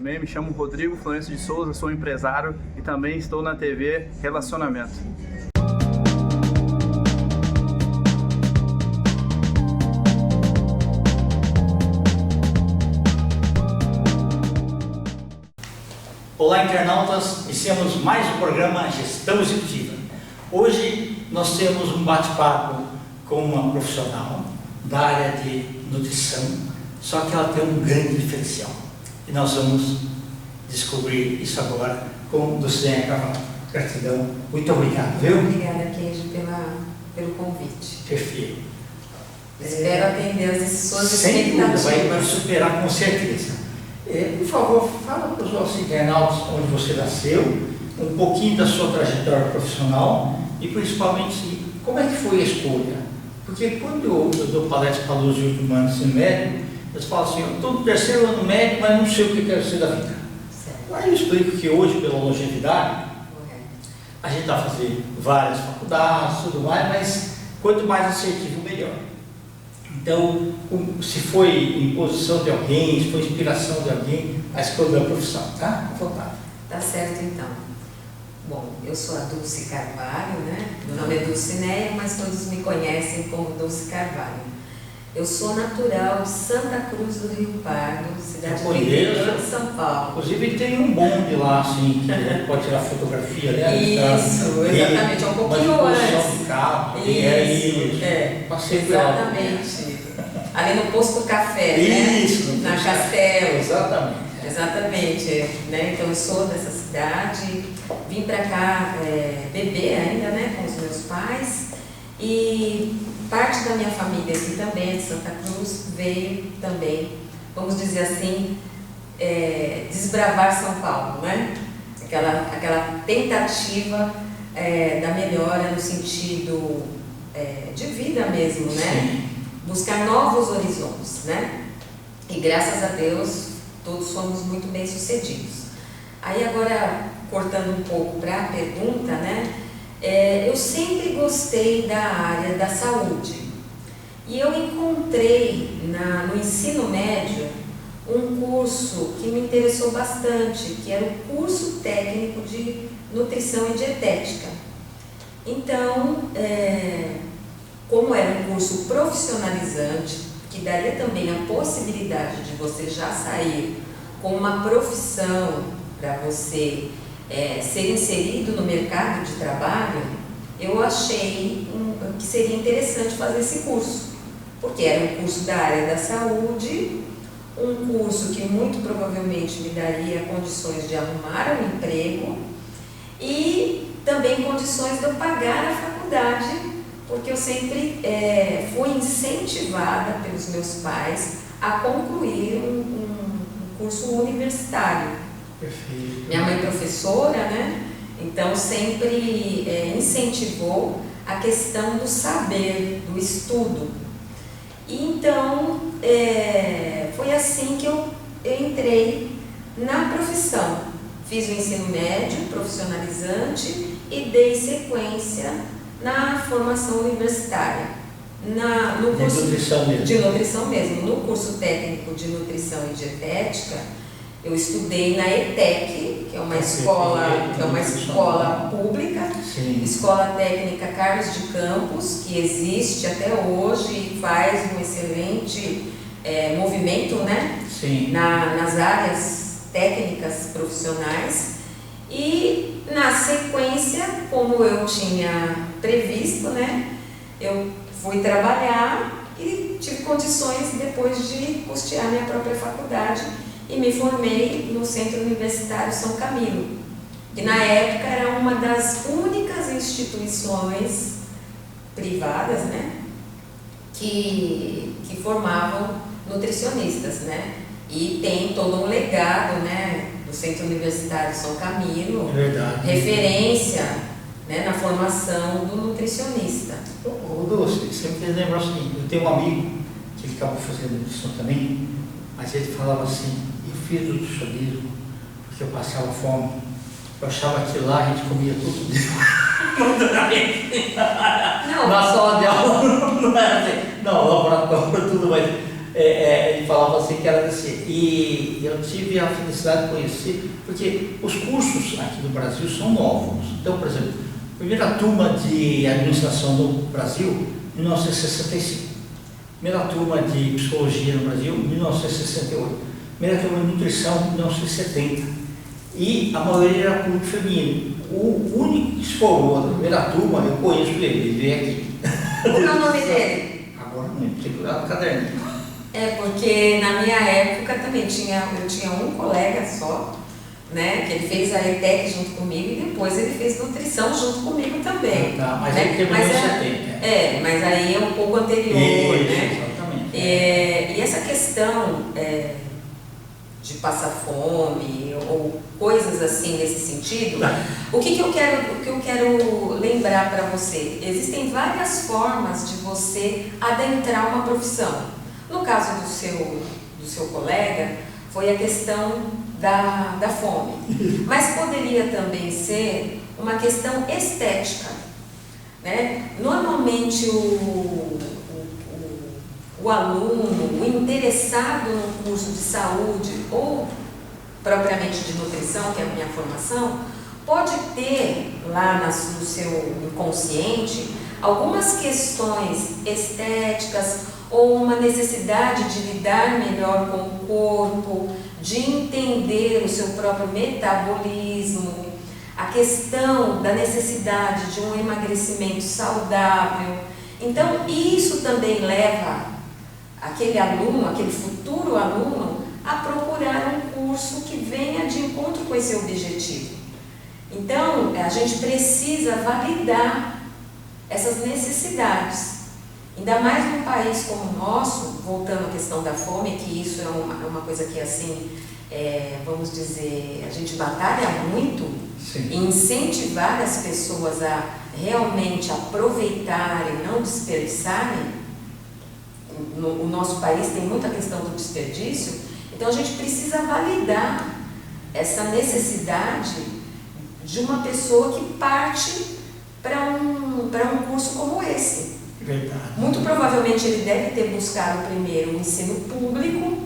Também me chamo Rodrigo Florencio de Souza, sou empresário e também estou na TV Relacionamento. Olá, internautas, iniciamos mais um programa Gestão Executiva. Hoje nós temos um bate-papo com uma profissional da área de nutrição, só que ela tem um grande diferencial. E nós vamos descobrir isso agora com Dulcinea Carvalho. Gratidão, muito obrigado, viu? Obrigada, Queijo, pelo convite. Perfeito. Espero atender as suas Sem dúvida, expectativas. vai superar com certeza. Por favor, fala para os nossos internautas onde você nasceu, um pouquinho da sua trajetória profissional e principalmente como é que foi a escolha. Porque quando eu dou palestra para alunos de último ano de ensino médio, eles falam assim, eu estou no terceiro ano médio, mas não sei o que quero ser da vida. Certo. Aí eu explico que hoje, pela longevidade, a gente está fazendo várias faculdades, tudo mais, mas quanto mais assertivo, melhor. Então, se foi imposição de alguém, se foi inspiração de alguém, a escolha da profissão, tá? À vontade. Tá certo, então. Bom, eu sou a Dulce Carvalho, né? Meu nome é Dulcinea, mas todos me conhecem como Dulce Carvalho. Eu sou natural de Santa Cruz do Rio Pardo, cidade de Ribeirão, São Paulo. Inclusive tem um bonde lá, assim, que pode tirar fotografia, né? Isso, exatamente, é um pouquinho antes. De carro, Isso, passei por lá. exatamente. Ali no Posto Café, Isso, né? Na Castelo. Exatamente. Exatamente, né? Então eu sou dessa cidade, vim para cá bebê ainda, né? Com os meus pais e parte da minha família aqui também, de Santa Cruz, veio também, vamos dizer assim, desbravar São Paulo, né? Aquela tentativa da melhora no sentido de vida mesmo, né? Sim. Buscar novos horizontes, né? E graças a Deus todos fomos muito bem sucedidos. Aí agora, cortando um pouco para a pergunta, né? Eu sempre gostei da área da saúde. E eu encontrei no ensino médio um curso que me interessou bastante, que era o curso técnico de nutrição e dietética. Então, como era um curso profissionalizante, que daria também a possibilidade de você já sair com uma profissão para você ser inserido no mercado de trabalho, eu achei que seria interessante fazer esse curso, porque era um curso da área da saúde, um curso que muito provavelmente me daria condições de arrumar um emprego e também condições de eu pagar a faculdade, porque eu sempre fui incentivada pelos meus pais a concluir um curso universitário. Perfeito. Minha mãe é professora, né? Então sempre incentivou a questão do saber, do estudo. E então foi assim que eu entrei na profissão. Fiz o ensino médio, profissionalizante e dei sequência na formação universitária, no curso de nutrição mesmo. No curso técnico de nutrição e dietética, eu estudei na ETEC, que é uma escola pública, Sim. Escola Técnica Carlos de Campos, que existe até hoje e faz um excelente movimento, né? Sim. Nas áreas técnicas profissionais. E na sequência, como eu tinha previsto, né, eu fui trabalhar e tive condições depois de custear minha própria faculdade e me formei no Centro Universitário São Camilo, que na época era uma das únicas instituições privadas, né, que formavam nutricionistas, né, e tem todo um legado, né, do Centro Universitário São Camilo, Verdade. referência, né, na formação do nutricionista. Ô Dulce, você me fez lembrar o seguinte, eu tenho um amigo que ele acabou fazendo nutrição também, mas ele falava assim, eu fiz nutricionismo porque eu passava fome, eu achava que lá a gente comia tudo Não. na sala de aula não era assim, não, laboratório, tudo, mas ele falava assim que era assim, e eu tive a felicidade de conhecer, porque os cursos aqui no Brasil são novos. Então, por exemplo, a primeira turma de administração no Brasil, 1965. Primeira turma de psicologia no Brasil, 1968. Primeira turma de nutrição, 1970. E a maioria era público feminino. O único que se formou na primeira turma, eu conheço ele veio aqui. Qual é o nome dele? Agora não, tem que cuidar do caderninho. Porque na minha época também eu tinha um colega só, né, que ele fez a ETEC junto comigo e depois ele fez nutrição junto comigo também. Tá, mas né? ele terminou em 70. Mas aí é um pouco anterior, Isso, né? exatamente. E essa questão de passar fome ou coisas assim nesse sentido, o que eu quero lembrar para você? Existem várias formas de você adentrar uma profissão. No caso do seu colega, foi a questão da fome, mas poderia também ser uma questão estética, né? Normalmente o aluno, o interessado no curso de saúde ou propriamente de nutrição, que é a minha formação, pode ter lá no seu inconsciente algumas questões estéticas ou uma necessidade de lidar melhor com o corpo, de entender o seu próprio metabolismo, a questão da necessidade de um emagrecimento saudável. Então, isso também leva aquele aluno, aquele futuro aluno, a procurar um curso que venha de encontro com esse objetivo. Então, a gente precisa validar essas necessidades. Ainda mais num país como o nosso, voltando à questão da fome, que isso é uma coisa que, assim, vamos dizer, a gente batalha muito em incentivar as pessoas a realmente aproveitarem, não desperdiçarem. O nosso país tem muita questão do desperdício, então a gente precisa validar essa necessidade de uma pessoa que parte para um curso como esse. Verdade. Muito provavelmente ele deve ter buscado primeiro o ensino público,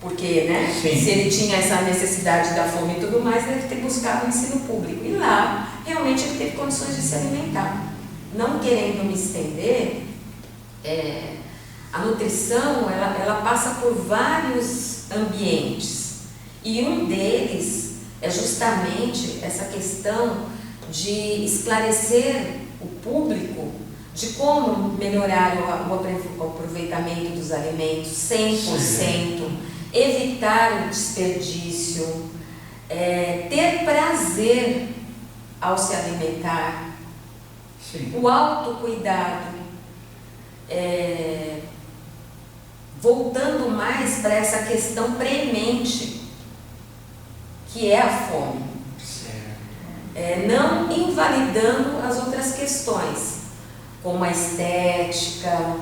porque, né, se ele tinha essa necessidade da fome e tudo mais, deve ter buscado o ensino público. E lá, realmente, ele teve condições de se alimentar. Não querendo me estender, a nutrição, ela passa por vários ambientes. E um deles é justamente essa questão de esclarecer o público de como melhorar o aproveitamento dos alimentos 100%, evitar o desperdício, ter prazer ao se alimentar, o autocuidado, voltando mais para essa questão premente, que é a fome, não invalidando as outras questões, como a estética,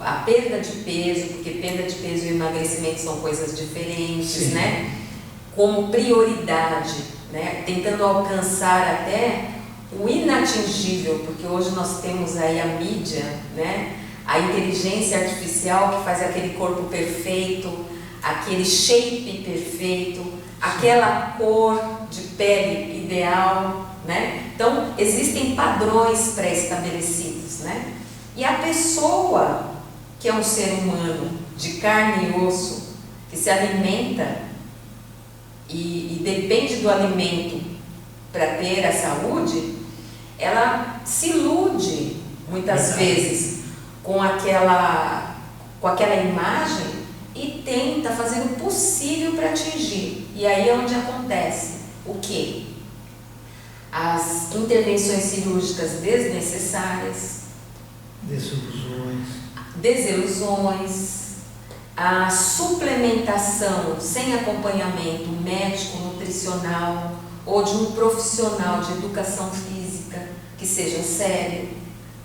a perda de peso, porque perda de peso e emagrecimento são coisas diferentes, né? Como prioridade, né? Tentando alcançar até o inatingível, porque hoje nós temos aí a mídia, né? A inteligência artificial que faz aquele corpo perfeito, aquele shape perfeito, aquela cor de pele ideal, né? Então, existem padrões pré-estabelecidos, né? E a pessoa, que é um ser humano de carne e osso, que se alimenta e depende do alimento para ter a saúde, ela se ilude, muitas vezes, com aquela imagem e tenta fazer o possível para atingir. E aí é onde acontece o quê? As intervenções cirúrgicas desnecessárias, desilusões, a suplementação sem acompanhamento médico, nutricional ou de um profissional de educação física que seja sério,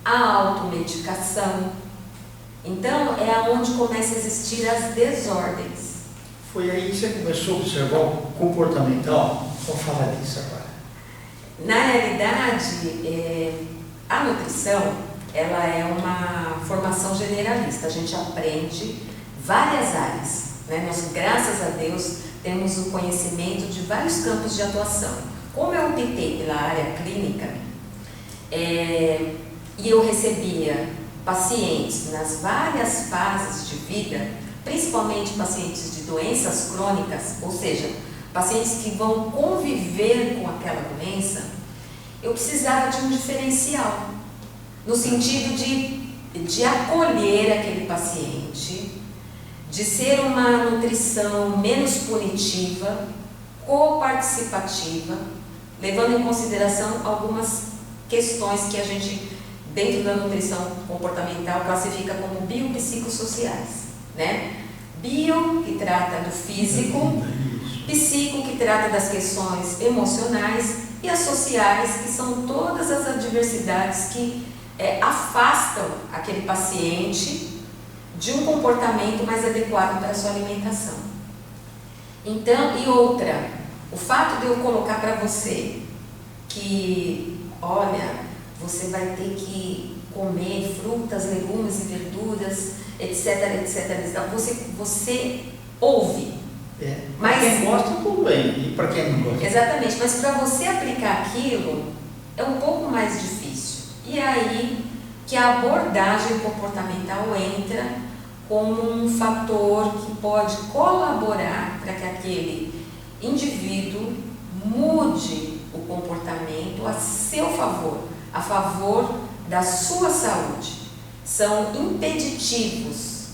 a automedicação. Então, é aonde começa a existir as desordens. Foi aí que você começou a observar o comportamental? Vamos falar disso agora. Na realidade, a nutrição, ela é uma formação generalista, a gente aprende várias áreas, né? Nós, graças a Deus, temos o conhecimento de vários campos de atuação. Como eu optei pela área clínica, e eu recebia pacientes nas várias fases de vida, principalmente pacientes de doenças crônicas, ou seja, pacientes que vão conviver com aquela doença, eu precisava de um diferencial, no sentido de acolher aquele paciente, de ser uma nutrição menos punitiva, coparticipativa, levando em consideração algumas questões que a gente, dentro da nutrição comportamental, classifica como biopsicossociais, né? Bio, que trata do físico, psico, que trata das questões emocionais, e as sociais, que são todas as adversidades que afastam aquele paciente de um comportamento mais adequado para a sua alimentação. Então, e outra, o fato de eu colocar para você que, olha, você vai ter que comer frutas, legumes e verduras, etc, etc, você ouve. Mas quem gosta, tudo bem, e para quem não gosta? Exatamente, mas para você aplicar aquilo é um pouco mais difícil. E aí que a abordagem comportamental entra como um fator que pode colaborar para que aquele indivíduo mude o comportamento a seu favor, a favor da sua saúde. São impeditivos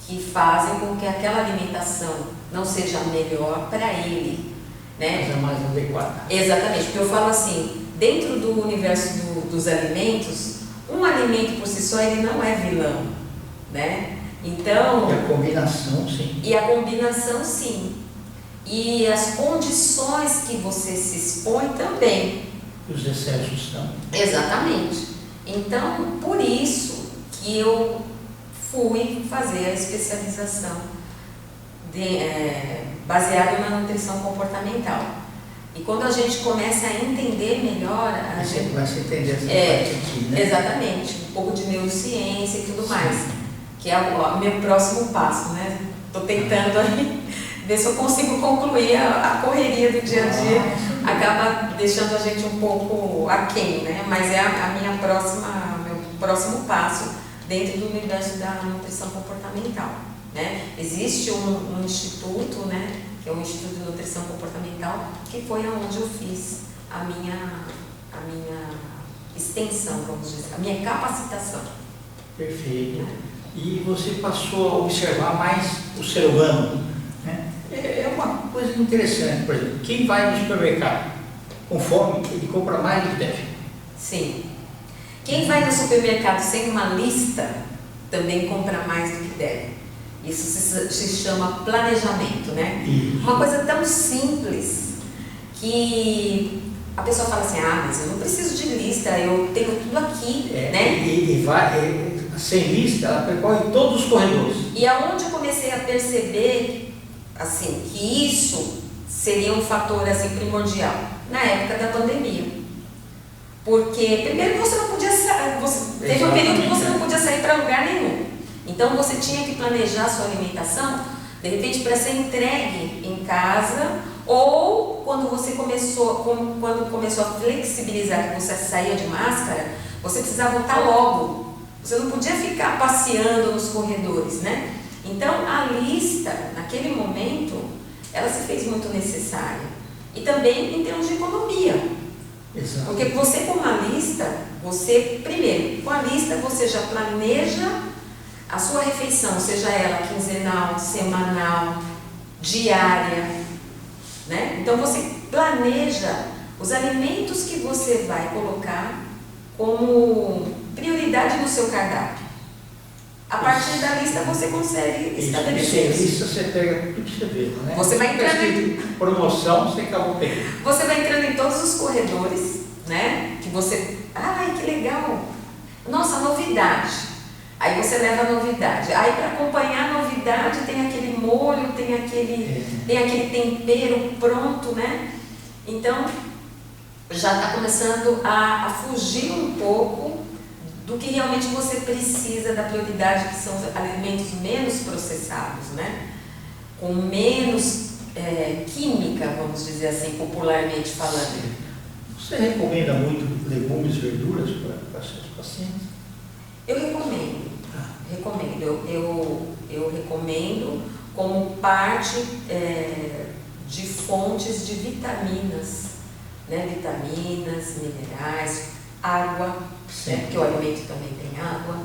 que fazem com que aquela alimentação não seja melhor para ele, né? Mas é mais adequada. Exatamente, porque eu falo assim, dentro do universo dos alimentos, um alimento por si só ele não é vilão, né? Então... E a combinação, sim. E a combinação, sim. E as condições que você se expõe também. Os excessos também. Exatamente. Então, por isso que eu fui fazer a especialização baseada na nutrição comportamental. E quando a gente começa a entender melhor, a gente começa a entender essa parte aqui, né? Exatamente, um pouco de neurociência e tudo mais, que é o meu próximo passo, né? Estou tentando aí ver se eu consigo concluir a correria do dia a dia, acaba deixando a gente um pouco aquém, né? Mas é meu próximo passo dentro do universo da nutrição comportamental, né? Existe um instituto, né, que é o Instituto de Nutrição Comportamental, que foi onde eu fiz a minha extensão, vamos dizer, a minha capacitação. Perfeito. E você passou a observar mais o ser humano, né? É uma coisa interessante, por exemplo, quem vai no supermercado com fome, ele compra mais do que deve. Sim. Quem vai no supermercado sem uma lista, também compra mais do que deve. Isso se chama planejamento, né? Uma coisa tão simples que a pessoa fala assim, mas eu não preciso de lista, eu tenho tudo aqui, né? E vai, sem lista, ela percorre todos os corredores. E aonde eu comecei a perceber, assim, que isso seria um fator, assim, primordial? Na época da pandemia. Porque, primeiro, você não podia sair, teve um período que você não podia sair para lugar nenhum. Então, você tinha que planejar a sua alimentação, de repente, para ser entregue em casa, ou quando começou a flexibilizar, que você saía de máscara, você precisava voltar logo. Você não podia ficar passeando nos corredores, né? Então, a lista, naquele momento, ela se fez muito necessária. E também em termos de economia. Exato. Porque você com uma lista, primeiro, com a lista você já planeja a sua refeição, seja ela quinzenal, semanal, diária, né? Então você planeja os alimentos que você vai colocar como prioridade no seu cardápio. A partir da lista você consegue estabelecer isso. Sem lista você pega tudo que você vê, né? Você vai entrando promoção, você acabou pegando. Você vai entrando em todos os corredores, né? Que você, que legal! Nossa, novidade. Aí você leva a novidade. Aí para acompanhar a novidade tem aquele molho, tem aquele tempero pronto, né? Então já está começando a fugir um pouco do que realmente você precisa, da prioridade, que são os alimentos menos processados, né? Com menos química, vamos dizer assim, popularmente falando. Você recomenda muito legumes e verduras para seus pacientes? Eu recomendo. Eu recomendo como parte de fontes de vitaminas, né? Vitaminas, minerais, água, né? Porque o alimento também tem água.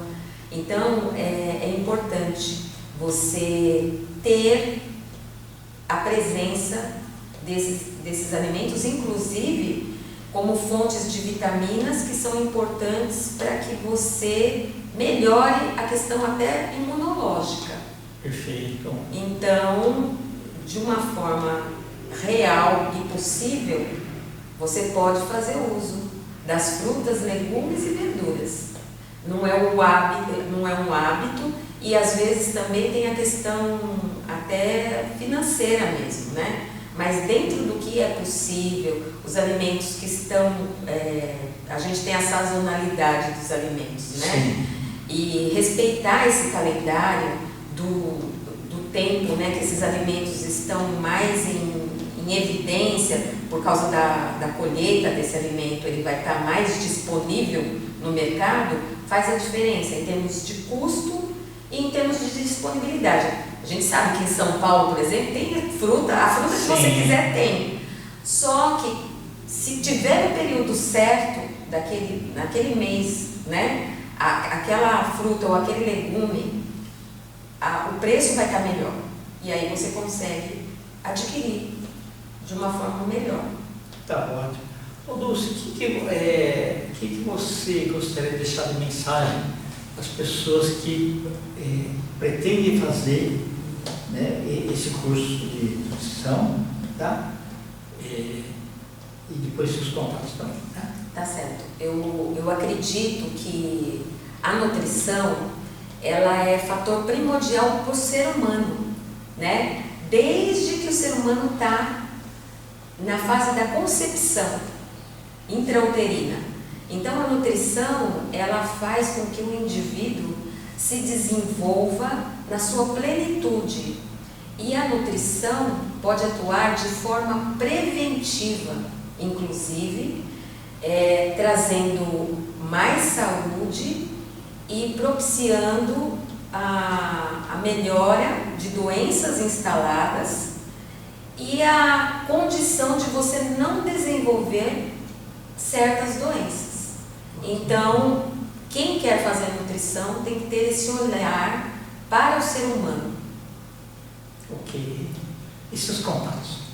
Então, é importante você ter a presença desses alimentos, inclusive como fontes de vitaminas que são importantes para que você melhore a questão até imunológica. Perfeito. Então, de uma forma real e possível, você pode fazer uso das frutas, legumes e verduras. Não é um hábito, e às vezes também tem a questão até financeira mesmo, né? Mas dentro do que é possível, os alimentos que estão... a gente tem a sazonalidade dos alimentos, né? Sim. E respeitar esse calendário do tempo, né? Que esses alimentos estão mais em evidência por causa da colheita desse alimento, ele vai estar mais disponível no mercado, faz a diferença em termos de custo e em termos de disponibilidade. A gente sabe que em São Paulo, por exemplo, tem a fruta que você quiser tem. Só que se tiver o período certo naquele mês, né, aquela fruta ou aquele legume, o preço vai estar melhor. E aí você consegue adquirir de uma forma melhor. Tá ótimo. Ô Dulce, o que você gostaria de deixar de mensagem às pessoas que pretendem fazer, né, esse curso de nutrição, tá? E depois seus contatos também, tá? Tá certo. Eu acredito que a nutrição, ela é fator primordial para o ser humano, né? Desde que o ser humano está na fase da concepção intrauterina. Então a nutrição, ela faz com que o indivíduo se desenvolva na sua plenitude. E a nutrição pode atuar de forma preventiva, inclusive trazendo mais saúde e propiciando a melhora de doenças instaladas e a condição de você não desenvolver certas doenças. Então, quem quer fazer nutrição tem que ter esse olhar para o ser humano. Ok. E seus contatos?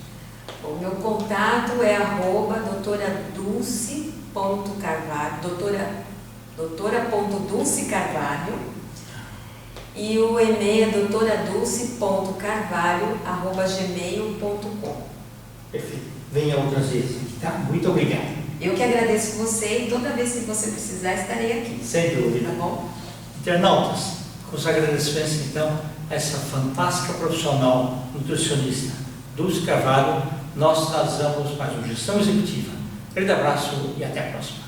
O meu contato é @doutora.dulce.carvalho, doutora.dulcecarvalho, e o e-mail é doutoradulce.carvalho@gmail.com. Perfeito. Venha outras vezes, tá? Muito obrigado. Eu que agradeço você, e toda vez que você precisar estarei aqui. Sem dúvida. Tá bom? Internautas, com os agradecimentos então a essa fantástica profissional nutricionista Dulce Carvalho, nós finalizamos mais uma Gestão Executiva. Grande abraço e até a próxima.